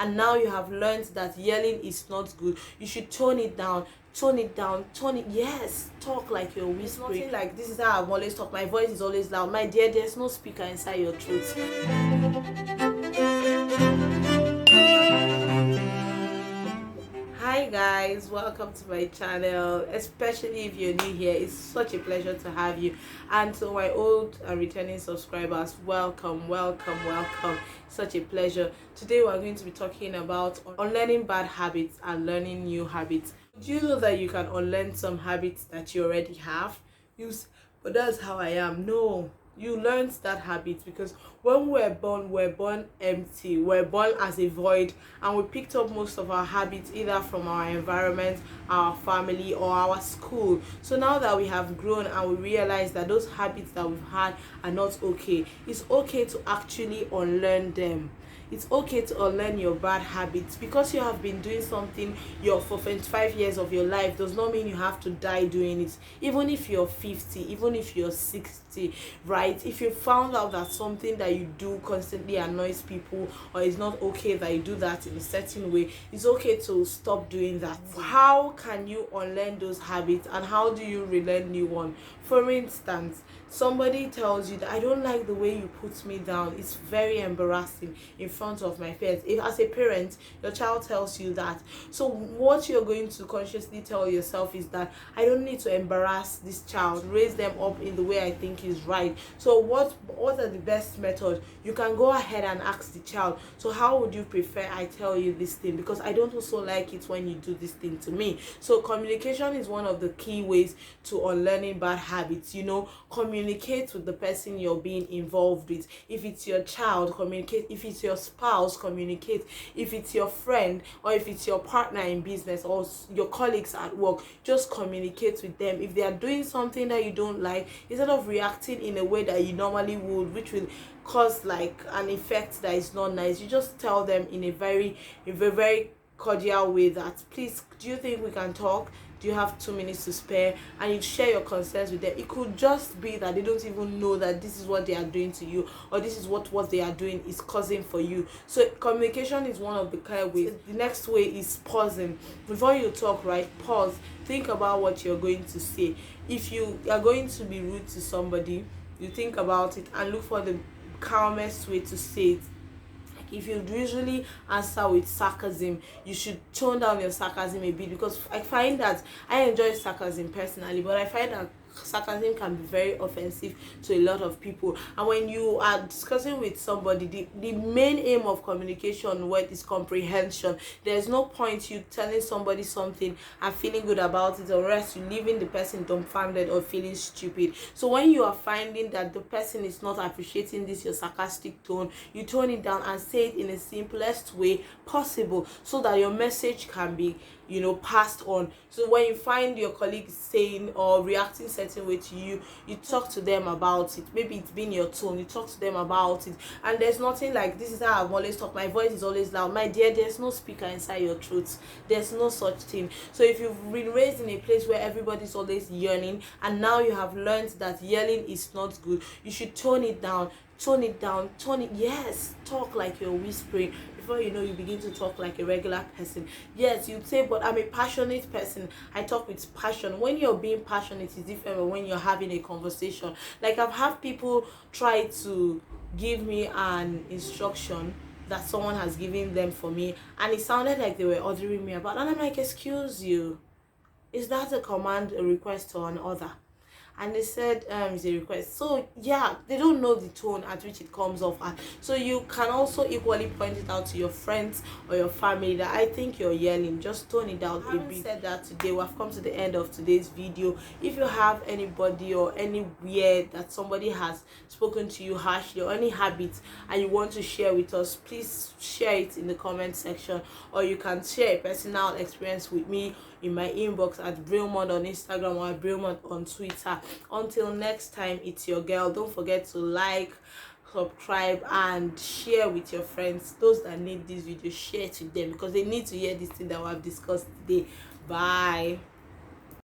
and now you have learned that yelling is not good. You should tone it down, tone it down, tone it. Yes, talk like you're whispering. Nothing like this is how I've always talked. My voice is always loud. My dear, there's no speaker inside your throat. Hi guys, welcome to my channel. Especially if you're new here, it's such a pleasure to have you. And to my old and returning subscribers, welcome. Such a pleasure. Today we're going to be talking about unlearning bad habits and learning new habits. Do you know that you can unlearn some habits that you already have? But that's how I am. No, you learned that habit because when we're born empty. We're born as a void, and we picked up most of our habits either from our environment, our family, or our school. So now that we have grown and we realize that those habits that we've had are not okay, it's okay to actually unlearn them. It's okay to unlearn your bad habits. Because you have been doing something for 25 years of your life does not mean you have to die doing it. Even if you're 50, even if you're 60, right? If you found out that something that you do constantly annoys people, or is not okay that you do that in a certain way, it's okay to stop doing that. How can you unlearn those habits, and how do you relearn new one? For instance, somebody tells you that I don't like the way you put me down. It's very embarrassing in front of my parents. If as a parent your child tells you that, so what you're going to consciously tell yourself is that I don't need to embarrass this child, raise them up in the way I think is right. So what are the best methods? You can go ahead and ask the child, so how would you prefer I tell you this thing, because I don't also like it when you do this thing to me. So communication is one of the key ways to unlearning bad habits. Communicate with the person you're being involved with. If it's your child, communicate. If it's your spouse, communicate. If it's your friend, or if it's your partner in business, or your colleagues at work, just communicate with them. If they are doing something that you don't like, instead of reacting in a way that you normally would, which will cause like an effect that is not nice, you just tell them in a very cordial way that, please, do you think we can talk? Do you have 2 minutes to spare? And you share your concerns with them. It could just be that they don't even know that this is what they are doing to you, or this is what they are doing is causing for you. So communication is one of the kind of ways. The next way is pausing. Before you talk, right, pause, think about what you're going to say. If you are going to be rude to somebody, you think about it and look for the calmest way to say it. If you usually answer with sarcasm, you should tone down your sarcasm a bit, because I find that I enjoy sarcasm personally, but I find that sarcasm can be very offensive to a lot of people. And when you are discussing with somebody, the main aim of communication word is comprehension. There's no point you telling somebody something and feeling good about it, or else you leaving the person dumbfounded or feeling stupid. So when you are finding that the person is not appreciating this your sarcastic tone, you tone it down and say it in the simplest way possible, so that your message can be passed on. So when you find your colleague saying or reacting certain way to you, you talk to them about it. Maybe it's been your tone, you talk to them about it. And there's nothing like this is how I've always talked. My voice is always loud. My dear, there's no speaker inside your throat. There's no such thing. So if you've been raised in a place where everybody's always yelling, and now you have learned that yelling is not good, you should tone it down, tone it down, tone it. Yes, talk like you're whispering. Before you know, you begin to talk like a regular person. Yes, you'd say, but I'm a passionate person. I talk with passion. When you're being passionate is different from when you're having a conversation. Like, I've had people try to give me an instruction that someone has given them for me, and it sounded like they were ordering me about, and I'm like, excuse you, is that a command, a request to another? And they said it's a request. So yeah, they don't know the tone at which it comes off at. So you can also equally point it out to your friends or your family that I think you're yelling, just tone it down a bit. Said that today we've come to the end of today's video. If you have anybody or anywhere that somebody has spoken to you harshly, or any habits and you want to share with us, please share it in the comment section, or you can share a personal experience with me in my inbox at 𝐵𝐸Lmond on Instagram or at 𝐵𝐸Lmond on Twitter. Until next time, it's your girl. Don't forget to like, subscribe, and share with your friends. Those that need this video, share it with them, because they need to hear this thing that we have discussed today. Bye.